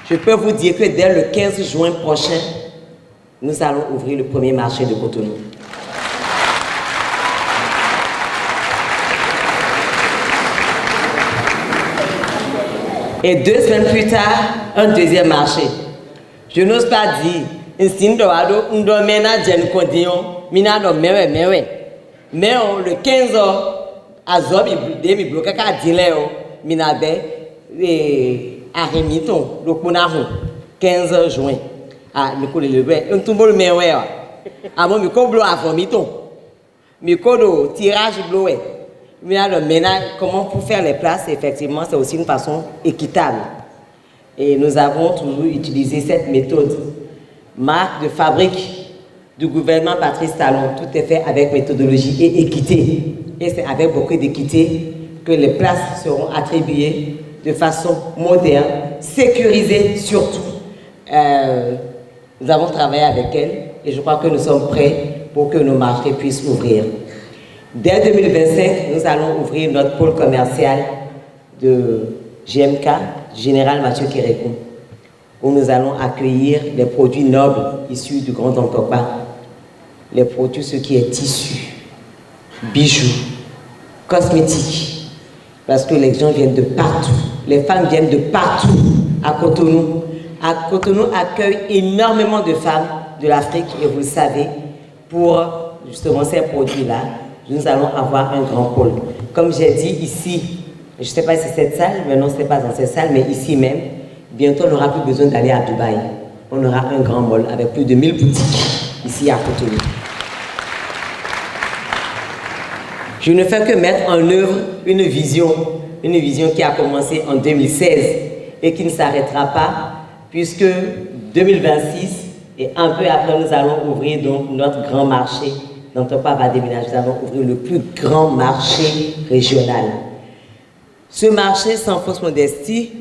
Je peux vous dire que dès le 15 juin prochain, nous allons ouvrir le premier marché de Cotonou. Et 2 semaines plus tard, un deuxième marché. Je n'ose pas dire, mais le 15 à Zob, il bloque à Dileo, Minabe, à Rémiton, le Kunahou, 15 juin. Ah, le coup de levé, un tombeau le meilleur. Ah, mon micro bleu à vomiton. Micro de tirage bleué. Mais alors, maintenant, comment pour faire les places, effectivement, c'est aussi une façon équitable. Et nous avons toujours utilisé cette méthode. Marque de fabrique du gouvernement Patrice Talon, tout est fait avec méthodologie et équité. Et c'est avec beaucoup d'équité que les places seront attribuées de façon moderne, sécurisée surtout. Nous avons travaillé avec elle et je crois que nous sommes prêts pour que nos marchés puissent ouvrir. Dès 2025, nous allons ouvrir notre pôle commercial de GMK, Général Mathieu Kérékou, où nous allons accueillir les produits nobles issus du Grand Ntokpa, les produits, ce qui est tissu, bijoux, cosmétiques, parce que les gens viennent de partout, les femmes viennent de partout à Cotonou. Cotonou accueille énormément de femmes de l'Afrique, et vous le savez, pour justement ces produits-là, nous allons avoir un grand pôle. Comme j'ai dit ici, je ne sais pas si c'est cette salle, mais non, ce n'est pas dans cette salle, mais ici même, bientôt on n'aura plus besoin d'aller à Dubaï. On aura un grand mall avec plus de 1000 boutiques ici à Cotonou. Je ne fais que mettre en œuvre une vision qui a commencé en 2016 et qui ne s'arrêtera pas, puisque 2026, et un peu après, nous allons ouvrir donc notre grand marché. Notre papa va déménager, nous allons ouvrir le plus grand marché régional. Ce marché, sans fausse modestie,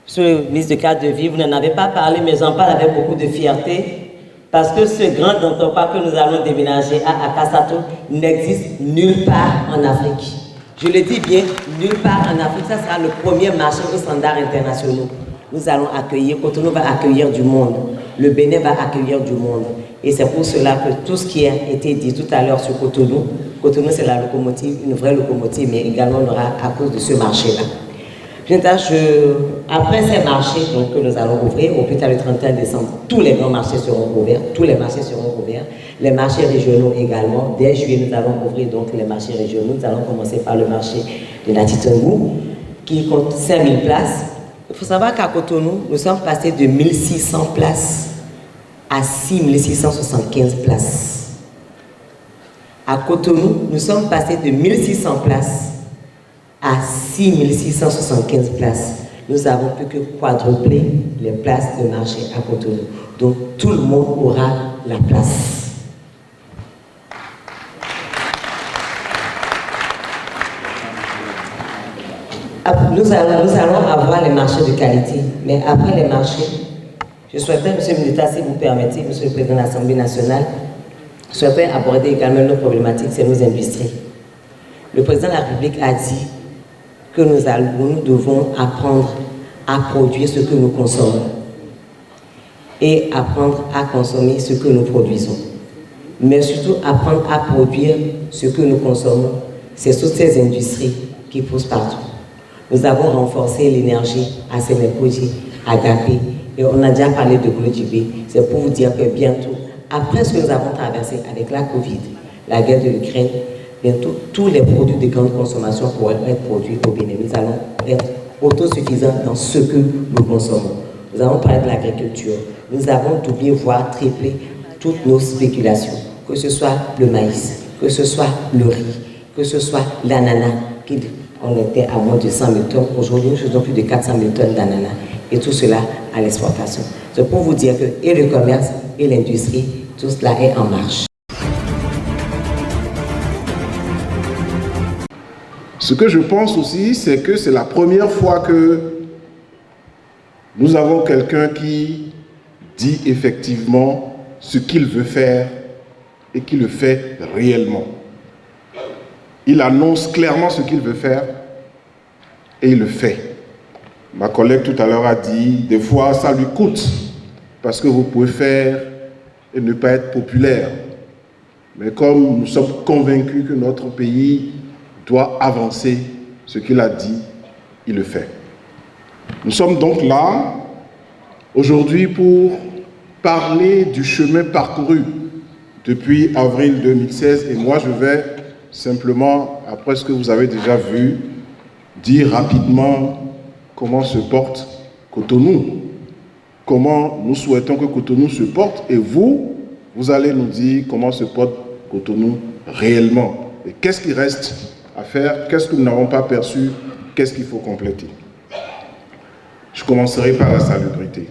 sur le ministre de cadre de vie, vous n'en avez pas parlé, mais j'en parle avec beaucoup de fierté, parce que ce grand Ntokpa que nous allons déménager à Kassatou n'existe nulle part en Afrique. Je le dis bien, nulle part en Afrique. Ça sera le premier marché aux standards internationaux. Nous allons accueillir, Cotonou va accueillir du monde, le Bénin va accueillir du monde. Et c'est pour cela que tout ce qui a été dit tout à l'heure sur Cotonou, Cotonou c'est la locomotive, une vraie locomotive, mais également on aura à cause de ce marché-là. Après ces marchés donc, que nous allons ouvrir, au plus tard le 31 décembre, tous les grands marchés seront ouverts, tous les marchés seront ouverts, les marchés régionaux également. Dès juillet, nous allons ouvrir donc les marchés régionaux. Nous allons commencer par le marché de Natitongou, qui compte 5000 places. Il faut savoir qu'à Cotonou, nous sommes passés de 1600 places à 6675 places. À Cotonou, nous sommes passés de 1600 places à 6675 places. Nous avons plus que quadruplé les places de marché à Cotonou. Donc tout le monde aura la place. Nous allons avoir les marchés de qualité, mais après les marchés, je souhaiterais, M. le Ministre, si vous permettez, M. le Président de l'Assemblée nationale, je souhaiterais aborder également nos problématiques, c'est nos industries. Le Président de la République a dit que nous devons apprendre à produire ce que nous consommons et apprendre à consommer ce que nous produisons. Mais surtout apprendre à produire ce que nous consommons, c'est toutes ces industries qui poussent partout. Nous avons renforcé l'énergie à Sénécoji, à Gapé, et on a déjà parlé de Glodjibé. C'est pour vous dire que bientôt, après ce que nous avons traversé avec la Covid, la guerre de l'Ukraine, bientôt tous les produits de grande consommation pourront être produits au Bénin. Nous allons être autosuffisants dans ce que nous consommons. Nous avons parlé de l'agriculture. Nous avons doublé, voire triplé toutes nos spéculations. Que ce soit le maïs, que ce soit le riz, que ce soit l'ananas, on était à moins de 100 000 tonnes. Aujourd'hui, nous faisons plus de 400 000 tonnes d'ananas. Et tout cela à l'exportation. C'est pour vous dire que et le commerce et l'industrie, tout cela est en marche. Ce que je pense aussi, c'est que c'est la première fois que nous avons quelqu'un qui dit effectivement ce qu'il veut faire et qui le fait réellement. Il annonce clairement ce qu'il veut faire et il le fait. Ma collègue tout à l'heure a dit, des fois ça lui coûte, parce que vous pouvez faire et ne pas être populaire. Mais comme nous sommes convaincus que notre pays doit avancer, ce qu'il a dit, il le fait. Nous sommes donc là, aujourd'hui, pour parler du chemin parcouru depuis avril 2016. Et moi, je vais simplement, après ce que vous avez déjà vu, dire rapidement comment se porte Cotonou, comment nous souhaitons que Cotonou se porte, et vous allez nous dire comment se porte Cotonou réellement. Et qu'est-ce qui reste à faire, qu'est-ce que nous n'avons pas perçu, qu'est-ce qu'il faut compléter. Je commencerai par la salubrité.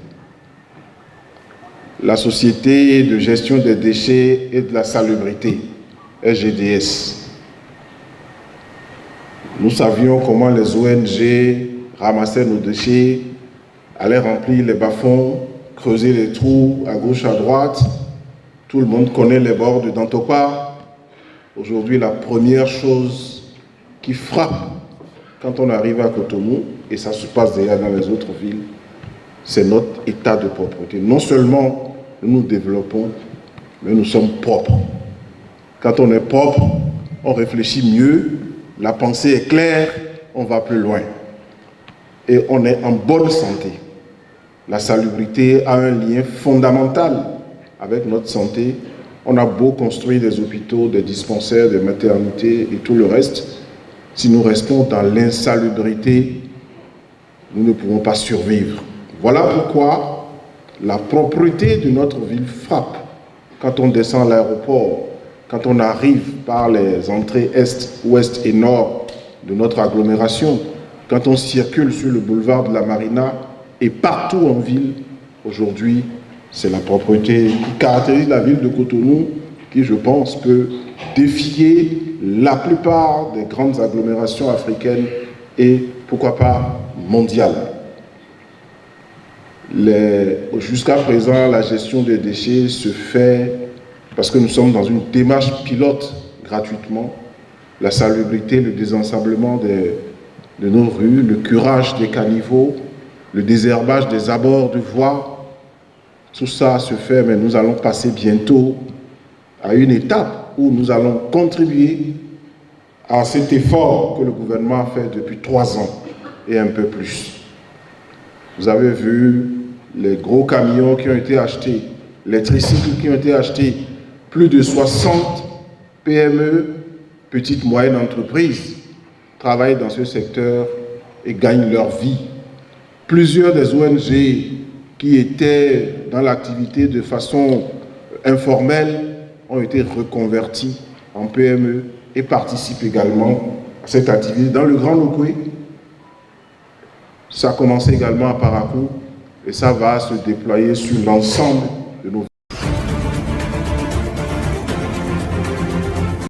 La Société de gestion des déchets et de la salubrité, SGDS. Nous savions comment les ONG ramassaient nos déchets, allaient remplir les bas-fonds, creuser les trous à gauche, à droite. Tout le monde connaît les bords de Dantopa. Aujourd'hui, la première chose qui frappe quand on arrive à Cotonou, et ça se passe déjà dans les autres villes, c'est notre état de propreté. Non seulement nous développons, mais nous sommes propres. Quand on est propre, on réfléchit mieux, la pensée est claire, on va plus loin. Et on est en bonne santé. La salubrité a un lien fondamental avec notre santé. On a beau construire des hôpitaux, des dispensaires, des maternités et tout le reste. Si nous restons dans l'insalubrité, nous ne pourrons pas survivre. Voilà pourquoi la propreté de notre ville frappe. Quand on descend à l'aéroport, quand on arrive par les entrées est, ouest et nord de notre agglomération, quand on circule sur le boulevard de la Marina et partout en ville, aujourd'hui, c'est la propreté qui caractérise la ville de Cotonou, qui, je pense, peut défier la plupart des grandes agglomérations africaines et, pourquoi pas, mondiales. Jusqu'à présent, la gestion des déchets se fait parce que nous sommes dans une démarche pilote gratuitement. La salubrité, le désensablement de nos rues, le curage des caniveaux, le désherbage des abords de voies, tout ça se fait, mais nous allons passer bientôt à une étape où nous allons contribuer à cet effort que le gouvernement a fait depuis 3 ans et un peu plus. Vous avez vu les gros camions qui ont été achetés, les tricycles qui ont été achetés, plus de 60 PME, petites moyennes entreprises, travaillent dans ce secteur et gagnent leur vie. Plusieurs des ONG qui étaient dans l'activité de façon informelle ont été reconvertis en PME et participent également à cette activité. Dans le Grand Lukwe, ça a commencé également à Parakou et ça va se déployer sur l'ensemble de nos villes.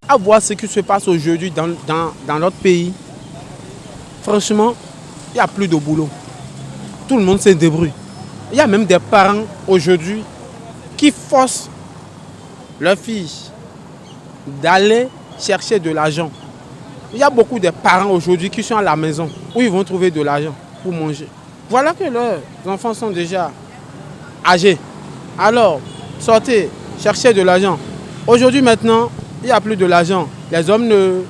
À voir ce qui se passe aujourd'hui dans notre pays, franchement, il n'y a plus de boulot. Tout le monde se débrouille. Il y a même des parents aujourd'hui qui forcent leurs filles d'aller chercher de l'argent. Il y a beaucoup de parents aujourd'hui qui sont à la maison où ils vont trouver de l'argent pour manger. Voilà que leurs enfants sont déjà âgés. Alors, sortez, cherchez de l'argent. Aujourd'hui maintenant, il n'y a plus de l'argent. Les hommes ne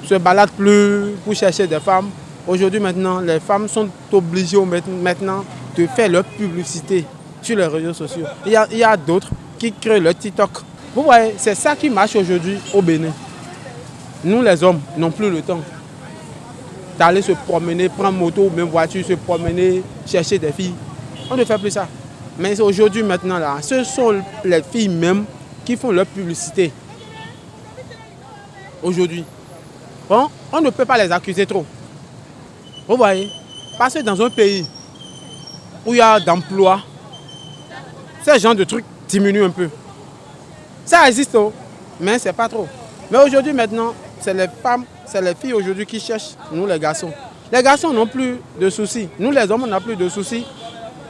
se baladent plus pour chercher des femmes. Aujourd'hui maintenant, les femmes sont obligées maintenant de faire leur publicité sur les réseaux sociaux. Il y a d'autres qui créent leur TikTok. Vous voyez, c'est ça qui marche aujourd'hui au Bénin. Nous les hommes n'avons plus le temps d'aller se promener, prendre moto ou même voiture, se promener, chercher des filles. On ne fait plus ça. Mais aujourd'hui maintenant, là, ce sont les filles même qui font leur publicité. Aujourd'hui. Bon, on ne peut pas les accuser trop. Vous voyez, parce que dans un pays où il y a d'emploi, ce genre de trucs diminuent un peu. Ça existe, mais c'est pas trop. Mais aujourd'hui maintenant, c'est les femmes, c'est les filles aujourd'hui qui cherchent, nous les garçons. Les garçons n'ont plus de soucis. Nous les hommes, on n'a plus de soucis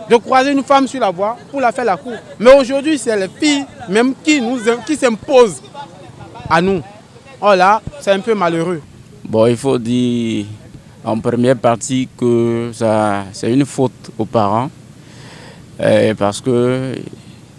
de croiser une femme sur la voie pour la faire la cour. Mais aujourd'hui, c'est les filles même qui s'imposent à nous. Oh là, c'est un peu malheureux. Bon, il faut dire En première partie que c'est une faute aux parents parce que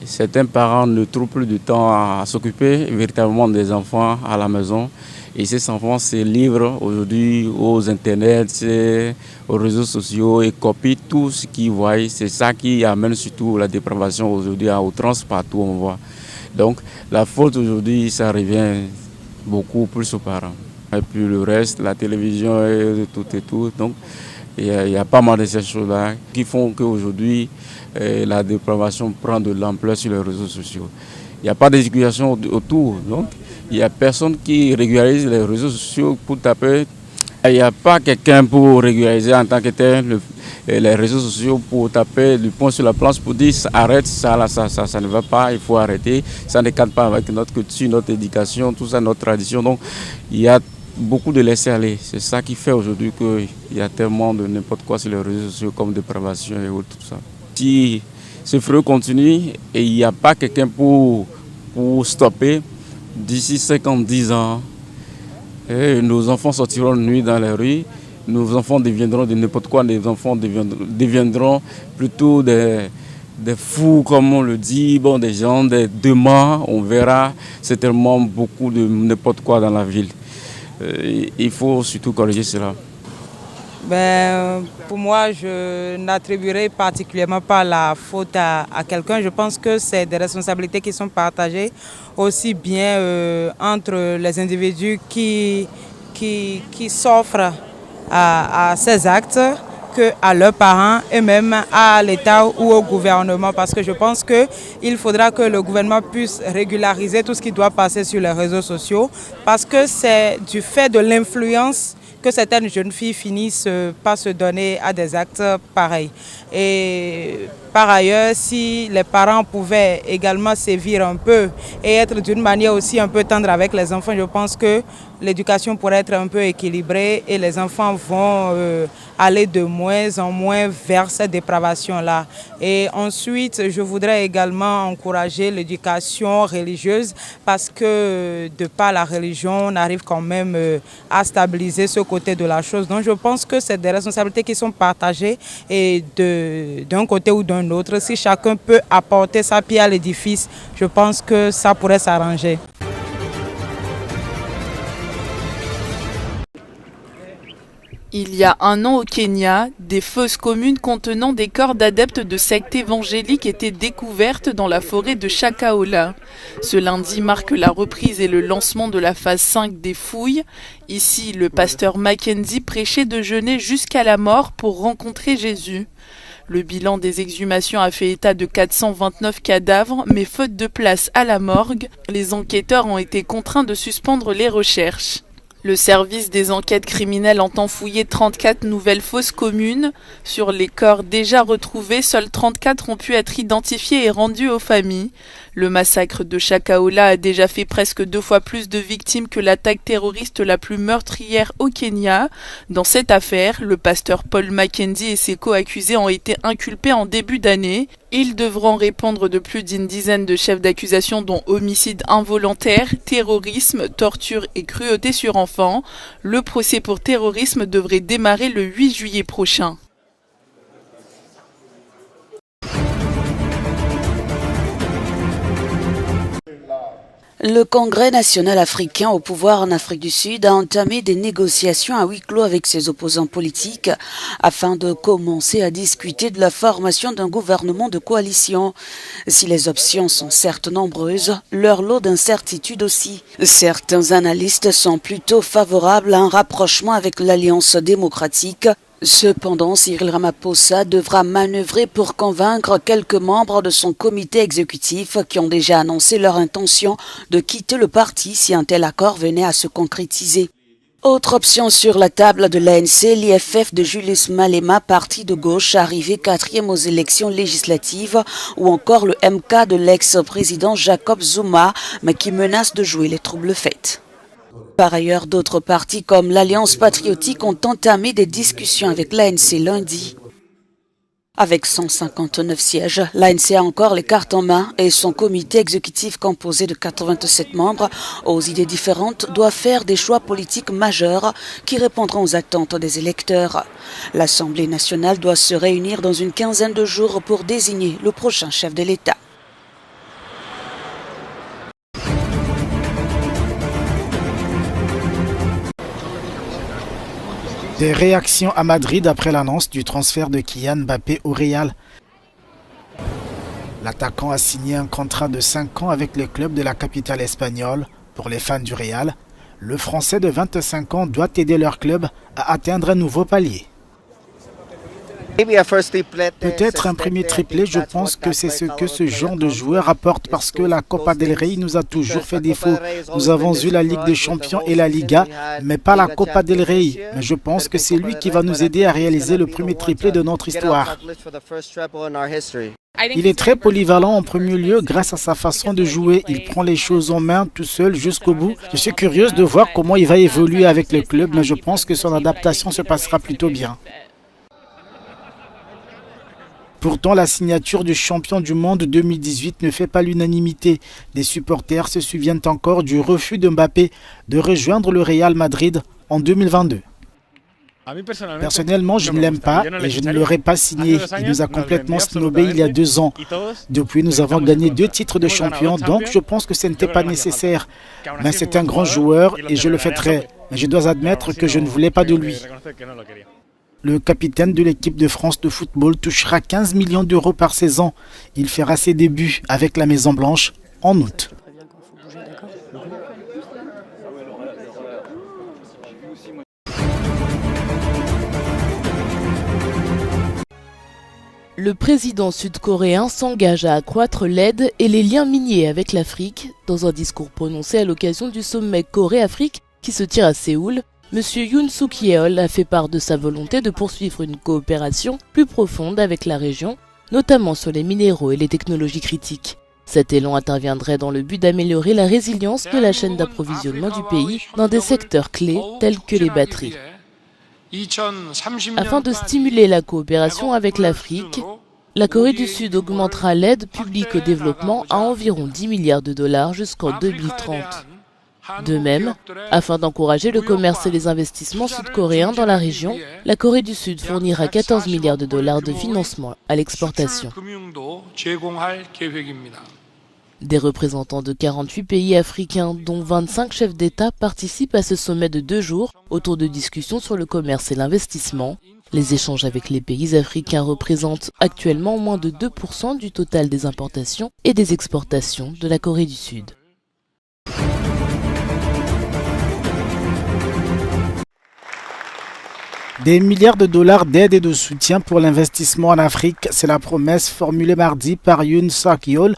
certains parents ne trouvent plus de temps à s'occuper véritablement des enfants à la maison. Et ces enfants se livrent aujourd'hui aux internets, aux réseaux sociaux et copient tout ce qu'ils voient. C'est ça qui amène surtout la dépravation aujourd'hui à outrance partout où on voit. Donc la faute aujourd'hui, ça revient beaucoup plus aux parents. Et puis le reste, la télévision et tout. Donc il y a pas mal de ces choses-là qui font qu'aujourd'hui la dépravation prend de l'ampleur sur les réseaux sociaux. Il n'y a pas d'éducation autour. Donc il n'y a personne qui régularise les réseaux sociaux pour taper. Il n'y a pas quelqu'un pour régulariser en tant que tel les réseaux sociaux pour taper du poing sur la planche pour dire arrête, ça ne va pas, il faut arrêter. Ça ne cadre pas avec notre culture, notre éducation, tout ça, notre tradition. Donc il y a beaucoup de laisser aller. C'est ça qui fait aujourd'hui qu'il y a tellement de n'importe quoi sur les réseaux sociaux comme dépravation et autres, tout ça. Si ce feu continue et il n'y a pas quelqu'un pour stopper, d'ici 50-10 ans, nos enfants sortiront de nuit dans les rues, nos enfants deviendront de n'importe quoi, nos enfants deviendront plutôt des fous, comme on le dit, des gens, des démons. On verra certainement beaucoup de n'importe quoi dans la ville. Il faut surtout corriger cela. Pour moi, je n'attribuerai particulièrement pas la faute à quelqu'un. Je pense que c'est des responsabilités qui sont partagées aussi bien entre les individus qui s'offrent à ces actes qu'à leurs parents et même à l'État ou au gouvernement. Parce que je pense qu'il faudra que le gouvernement puisse régulariser tout ce qui doit passer sur les réseaux sociaux. Parce que c'est du fait de l'influence que certaines jeunes filles finissent par se donner à des actes pareils. Et par ailleurs, si les parents pouvaient également sévir un peu et être d'une manière aussi un peu tendre avec les enfants, je pense que l'éducation pourrait être un peu équilibrée et les enfants vont aller de moins en moins vers cette dépravation-là. Et ensuite, je voudrais également encourager l'éducation religieuse parce que de par la religion, on arrive quand même à stabiliser ce côté de la chose. Donc je pense que c'est des responsabilités qui sont partagées et d'un côté ou d'un autre, si chacun peut apporter sa pierre à l'édifice, je pense que ça pourrait s'arranger. Il y a un an au Kenya, des fosses communes contenant des corps d'adeptes de sectes évangéliques étaient découvertes dans la forêt de Shakahola. Ce lundi marque la reprise et le lancement de la phase 5 des fouilles. Ici, le pasteur Mackenzie prêchait de jeûner jusqu'à la mort pour rencontrer Jésus. Le bilan des exhumations a fait état de 429 cadavres, mais faute de place à la morgue, les enquêteurs ont été contraints de suspendre les recherches. Le service des enquêtes criminelles entend fouiller 34 nouvelles fosses communes. Sur les corps déjà retrouvés, seuls 34 ont pu être identifiés et rendus aux familles. Le massacre de Shakahola a déjà fait presque 2 fois plus de victimes que l'attaque terroriste la plus meurtrière au Kenya. Dans cette affaire, le pasteur Paul Mackenzie et ses co-accusés ont été inculpés en début d'année. Ils devront répondre de plus d'une dizaine de chefs d'accusation dont homicide involontaire, terrorisme, torture et cruauté sur enfants. Le procès pour terrorisme devrait démarrer le 8 juillet prochain. Le Congrès national africain au pouvoir en Afrique du Sud a entamé des négociations à huis clos avec ses opposants politiques afin de commencer à discuter de la formation d'un gouvernement de coalition. Si les options sont certes nombreuses, leur lot d'incertitudes aussi. Certains analystes sont plutôt favorables à un rapprochement avec l'Alliance démocratique. Cependant, Cyril Ramaphosa devra manœuvrer pour convaincre quelques membres de son comité exécutif qui ont déjà annoncé leur intention de quitter le parti si un tel accord venait à se concrétiser. Autre option sur la table de l'ANC, l'IFF de Julius Malema, parti de gauche arrivé 4e aux élections législatives, ou encore le MK de l'ex-président Jacob Zuma, mais qui menace de jouer les troubles faits. Par ailleurs, d'autres partis comme l'Alliance patriotique ont entamé des discussions avec l'ANC lundi. Avec 159 sièges, l'ANC a encore les cartes en main et son comité exécutif composé de 87 membres aux idées différentes doit faire des choix politiques majeurs qui répondront aux attentes des électeurs. L'Assemblée nationale doit se réunir dans une quinzaine de jours pour désigner le prochain chef de l'État. Des réactions à Madrid après l'annonce du transfert de Kylian Mbappé au Real. L'attaquant a signé un contrat de 5 ans avec le club de la capitale espagnole. Pour les fans du Real, le Français de 25 ans doit aider leur club à atteindre un nouveau palier. Peut-être un premier triplé, je pense que c'est ce que ce genre de joueur apporte parce que la Copa del Rey nous a toujours fait défaut. Nous avons eu la Ligue des Champions et la Liga, mais pas la Copa del Rey. Mais je pense que c'est lui qui va nous aider à réaliser le premier triplé de notre histoire. Il est très polyvalent en premier lieu grâce à sa façon de jouer. Il prend les choses en main tout seul jusqu'au bout. Je suis curieuse de voir comment il va évoluer avec le club, mais je pense que son adaptation se passera plutôt bien. Pourtant, la signature du champion du monde 2018 ne fait pas l'unanimité. Les supporters se souviennent encore du refus de Mbappé de rejoindre le Real Madrid en 2022. Personnellement, je ne l'aime pas et je ne l'aurais pas signé. Il nous a complètement snobé il y a 2 ans. Depuis, nous avons gagné 2 titres de champion, donc je pense que ce n'était pas nécessaire. Mais c'est un grand joueur et je le fêterai. Mais je dois admettre que je ne voulais pas de lui. Le capitaine de l'équipe de France de football touchera 15 millions d'euros par saison. Il fera ses débuts avec la Maison-Blanche en août. Le président sud-coréen s'engage à accroître l'aide et les liens miniers avec l'Afrique. Dans un discours prononcé à l'occasion du sommet Corée-Afrique qui se tient à Séoul, M. Yoon Suk-yeol a fait part de sa volonté de poursuivre une coopération plus profonde avec la région, notamment sur les minéraux et les technologies critiques. Cet élan interviendrait dans le but d'améliorer la résilience de la chaîne d'approvisionnement du pays dans des secteurs clés tels que les batteries. Afin de stimuler la coopération avec l'Afrique, la Corée du Sud augmentera l'aide publique au développement à environ 10 milliards de dollars jusqu'en 2030. De même, afin d'encourager le commerce et les investissements sud-coréens dans la région, la Corée du Sud fournira 14 milliards de dollars de financement à l'exportation. Des représentants de 48 pays africains, dont 25 chefs d'État, participent à ce sommet de 2 jours autour de discussions sur le commerce et l'investissement. Les échanges avec les pays africains représentent actuellement moins de 2% du total des importations et des exportations de la Corée du Sud. Des milliards de dollars d'aide et de soutien pour l'investissement en Afrique, c'est la promesse formulée mardi par Yoon Suk-yeol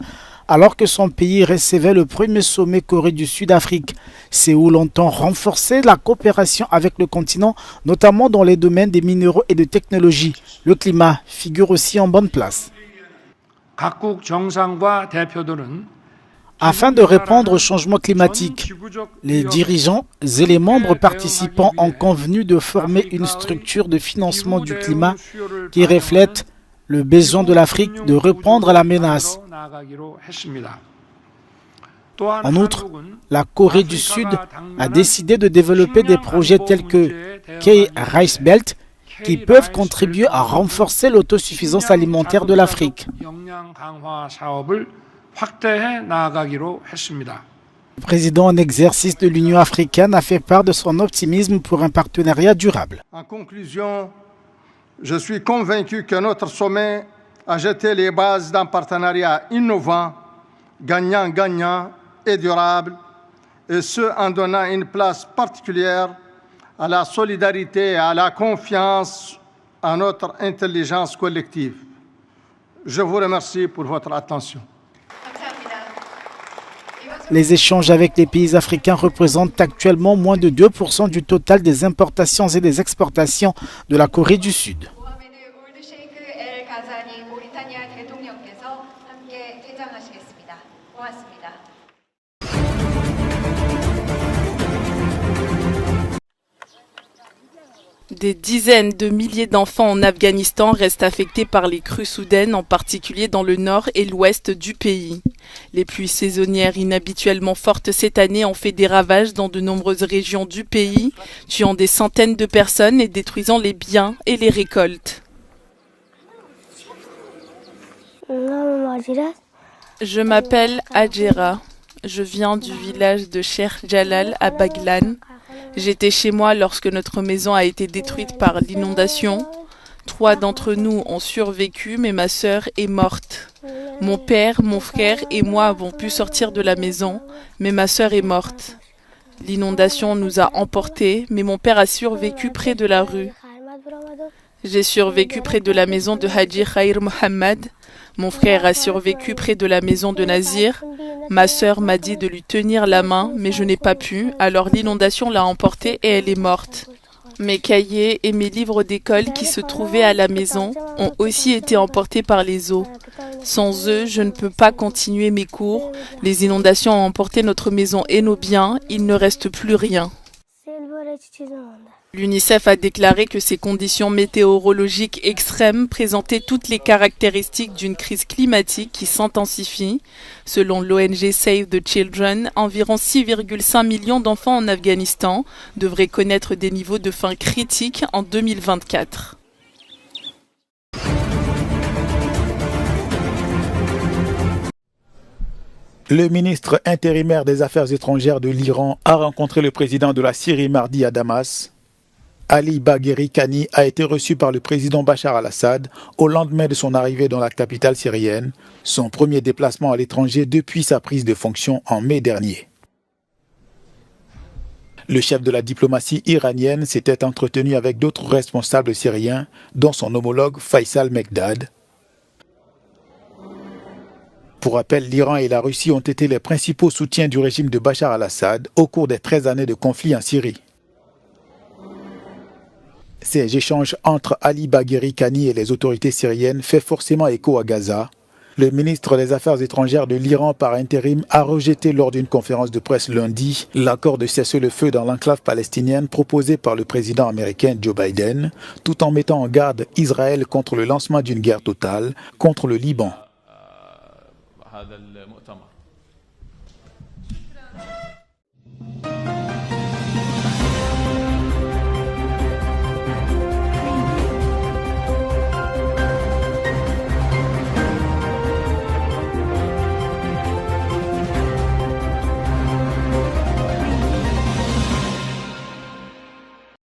alors que son pays recevait le premier sommet Corée du Sud-Afrique. Séoul entend renforcer la coopération avec le continent, notamment dans les domaines des minéraux et de technologies. Le climat figure aussi en bonne place. Afin de répondre au changement climatique, les dirigeants et les membres participants ont convenu de former une structure de financement du climat qui reflète le besoin de l'Afrique de répondre à la menace. En outre, la Corée du Sud a décidé de développer des projets tels que K-Rice Belt qui peuvent contribuer à renforcer l'autosuffisance alimentaire de l'Afrique. Le président en exercice de l'Union africaine a fait part de son optimisme pour un partenariat durable. En conclusion, je suis convaincu que notre sommet a jeté les bases d'un partenariat innovant, gagnant-gagnant et durable, et ce en donnant une place particulière à la solidarité et à la confiance en notre intelligence collective. Je vous remercie pour votre attention. Les échanges avec les pays africains représentent actuellement moins de 2% du total des importations et des exportations de la Corée du Sud. Des dizaines de milliers d'enfants en Afghanistan restent affectés par les crues soudaines, en particulier dans le nord et l'ouest du pays. Les pluies saisonnières inhabituellement fortes cette année ont fait des ravages dans de nombreuses régions du pays, tuant des centaines de personnes et détruisant les biens et les récoltes. Je m'appelle Adjera. Je viens du village de Sheikh Jalal à Baglan. J'étais chez moi lorsque notre maison a été détruite par l'inondation. 3 d'entre nous ont survécu, mais ma sœur est morte. Mon père, mon frère et moi avons pu sortir de la maison, mais ma sœur est morte. L'inondation nous a emportés, mais mon père a survécu près de la rue. J'ai survécu près de la maison de Haji Khair Mohammed. Mon frère a survécu près de la maison de Nazir. Ma sœur m'a dit de lui tenir la main, mais je n'ai pas pu, alors l'inondation l'a emportée et elle est morte. Mes cahiers et mes livres d'école qui se trouvaient à la maison ont aussi été emportés par les eaux. Sans eux, je ne peux pas continuer mes cours. Les inondations ont emporté notre maison et nos biens, il ne reste plus rien. L'UNICEF a déclaré que ces conditions météorologiques extrêmes présentaient toutes les caractéristiques d'une crise climatique qui s'intensifie. Selon l'ONG Save the Children, environ 6,5 millions d'enfants en Afghanistan devraient connaître des niveaux de faim critiques en 2024. Le ministre intérimaire des Affaires étrangères de l'Iran a rencontré le président de la Syrie mardi à Damas. Ali Bagheri Kani a été reçu par le président Bachar al-Assad au lendemain de son arrivée dans la capitale syrienne, son premier déplacement à l'étranger depuis sa prise de fonction en mai dernier. Le chef de la diplomatie iranienne s'était entretenu avec d'autres responsables syriens, dont son homologue Faisal Mekdad. Pour rappel, l'Iran et la Russie ont été les principaux soutiens du régime de Bachar al-Assad au cours des 13 années de conflit en Syrie. Ces échanges entre Ali Bagheri Kani et les autorités syriennes fait forcément écho à Gaza. Le ministre des Affaires étrangères de l'Iran par intérim a rejeté lors d'une conférence de presse lundi l'accord de cessez-le-feu dans l'enclave palestinienne proposé par le président américain Joe Biden, tout en mettant en garde Israël contre le lancement d'une guerre totale contre le Liban. هذا المؤتمر